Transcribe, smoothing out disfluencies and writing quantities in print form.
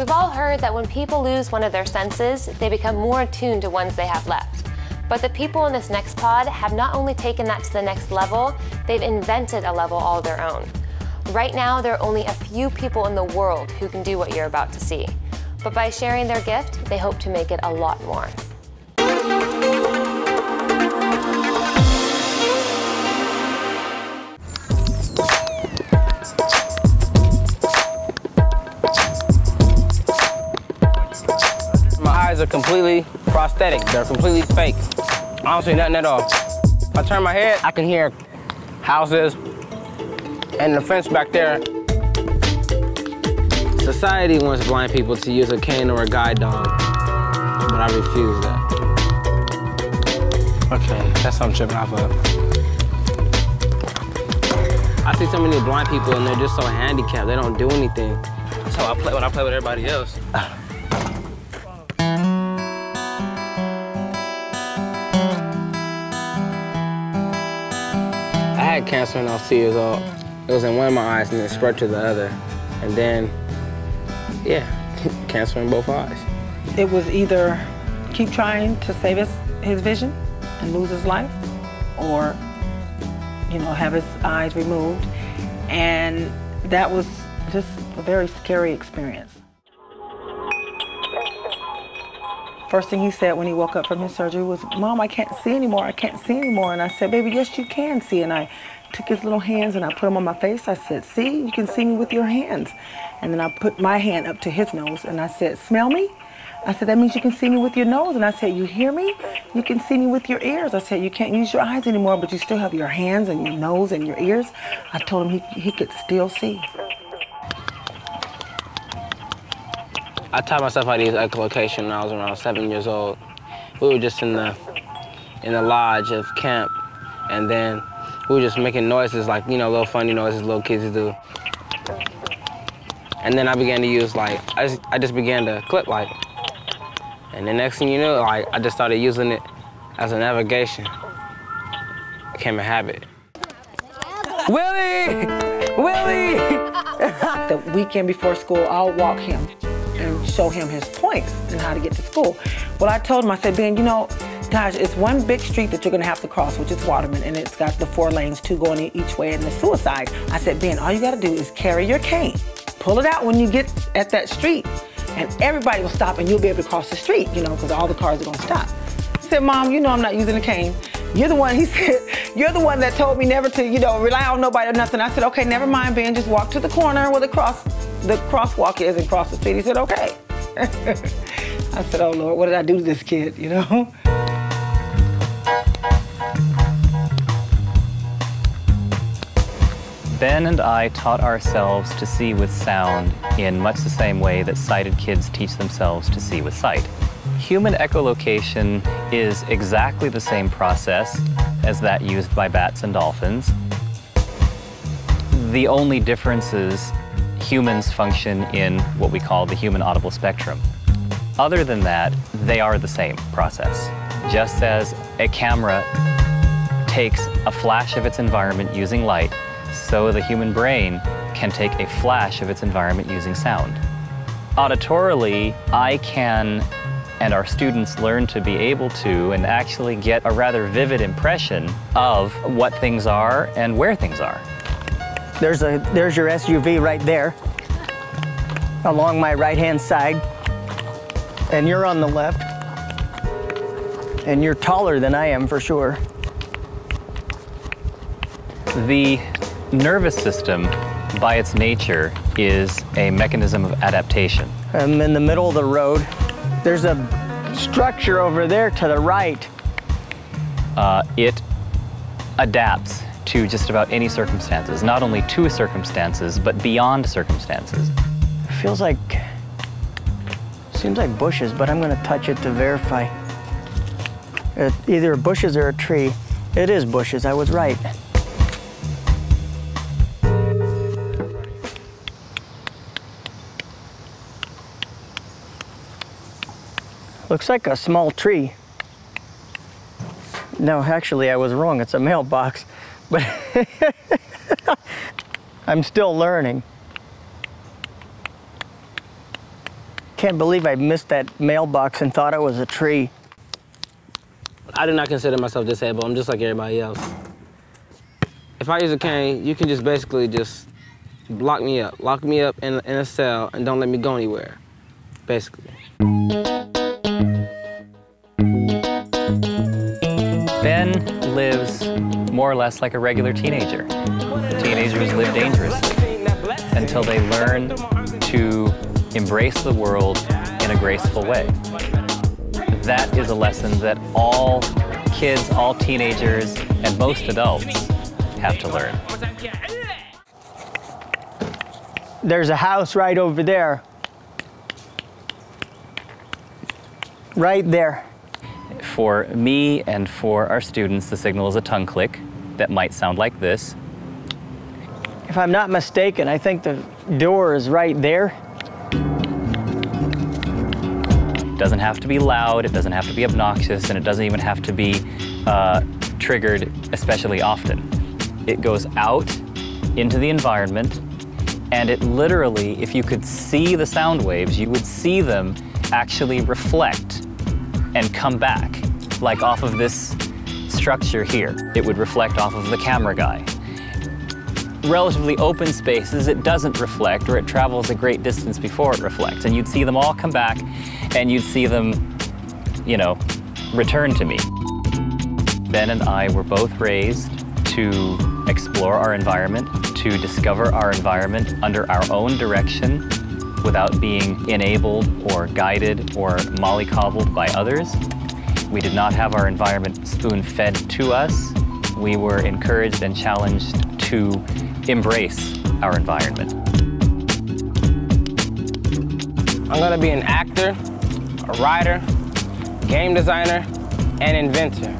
We've all heard that when people lose one of their senses, they become more attuned to ones they have left. But the people in this next pod have not only taken that to the next level, they've invented a level all their own. Right now, there are only a few people in the world who can do what you're about to see. But by sharing their gift, they hope to make it a lot more. My eyes are completely prosthetic. They're completely fake. I don't see nothing at all. If I turn my head, I can hear houses and the fence back there. Society wants blind people to use a cane or a guide dog, but I refuse that. Okay, that's what I'm tripping off of. I see so many blind people and they're just so handicapped. They don't do anything. That's how I play when I play with everybody else. I had cancer when I was 2 years old. It was in one of my eyes and it spread to the other. And then, yeah, cancer in both eyes. It was either keep trying to save his vision and lose his life, or, you know, have his eyes removed. And that was just a very scary experience. First thing he said when he woke up from his surgery was, "Mom, I can't see anymore, I can't see anymore." And I said, "Baby, yes, you can see." And I took his little hands and I put them on my face. I said, "See, you can see me with your hands." And then I put my hand up to his nose and I said, "Smell me?" I said, "That means you can see me with your nose." And I said, "You hear me? You can see me with your ears." I said, "You can't use your eyes anymore, but you still have your hands and your nose and your ears." I told him he could still see. I taught myself how to use echolocation when I was around 7 years old. We were just in the lodge of camp, and then we were just making noises, like, you know, little funny noises little kids do. And then I began to use, like, I just began to clip, like, and the next thing you know, like, I just started using it as a navigation. It became a habit. Willie! Willie! The weekend before school, I'll walk him and show him his points and how to get to school. Well, I told him, I said, "Ben, you know, gosh, it's one big street that you're gonna have to cross, which is Waterman, and it's got the 4 lanes, 2 going each way, and the suicide." I said, "Ben, all you gotta do is carry your cane, pull it out when you get at that street, and everybody will stop and you'll be able to cross the street, you know, because all the cars are gonna stop." He said, "Mom, you know I'm not using a cane. You're the one," he said, "you're the one that told me never to, you know, rely on nobody or nothing." I said, "Okay, never mind, Ben, just walk to the corner where the crosswalk is and cross the street." He said, "Okay." I said, "Oh Lord, what did I do to this kid, you know?" Ben and I taught ourselves to see with sound in much the same way that sighted kids teach themselves to see with sight. Human echolocation is exactly the same process as that used by bats and dolphins. The only difference is humans function in what we call the human audible spectrum. Other than that, they are the same process. Just as a camera takes a flash of its environment using light, so the human brain can take a flash of its environment using sound. Auditorily, I can, and our students learn to be able to, and actually get a rather vivid impression of what things are and where things are. There's your SUV right there, along my right-hand side, and you're on the left, and you're taller than I am for sure. The nervous system, by its nature, is a mechanism of adaptation. I'm in the middle of the road. There's a structure over there to the right. It adapts to just about any circumstances, not only to circumstances, but beyond circumstances. Feels like, seems like bushes, but I'm gonna touch it to verify. Either bushes or a tree. It is bushes, I was right. Looks like a small tree. No, actually I was wrong, it's a mailbox. But I'm still learning. can't believe I missed that mailbox and thought it was a tree. I do not consider myself disabled. I'm just like everybody else. If I use a cane, you can just basically just lock me up in a cell and don't let me go anywhere, basically. Ben lives more or less like a regular teenager. Teenagers live dangerously until they learn to embrace the world in a graceful way. That is a lesson that all kids, all teenagers, and most adults have to learn. There's a house right over there. Right there. For me and for our students, the signal is a tongue click that might sound like this. If I'm not mistaken, I think the door is right there. It doesn't have to be loud, it doesn't have to be obnoxious, and it doesn't even have to be triggered especially often. It goes out into the environment, and it literally, if you could see the sound waves, you would see them actually reflect and come back, like off of this structure here. It would reflect off of the camera guy. Relatively open spaces, it doesn't reflect, or it travels a great distance before it reflects, and you'd see them all come back, and you'd see them, you know, return to me. Ben and I were both raised to explore our environment, to discover our environment under our own direction without being enabled or guided or mollycoddled by others. We did not have our environment spoon-fed to us. We were encouraged and challenged to embrace our environment. I'm gonna be an actor, a writer, game designer, and inventor.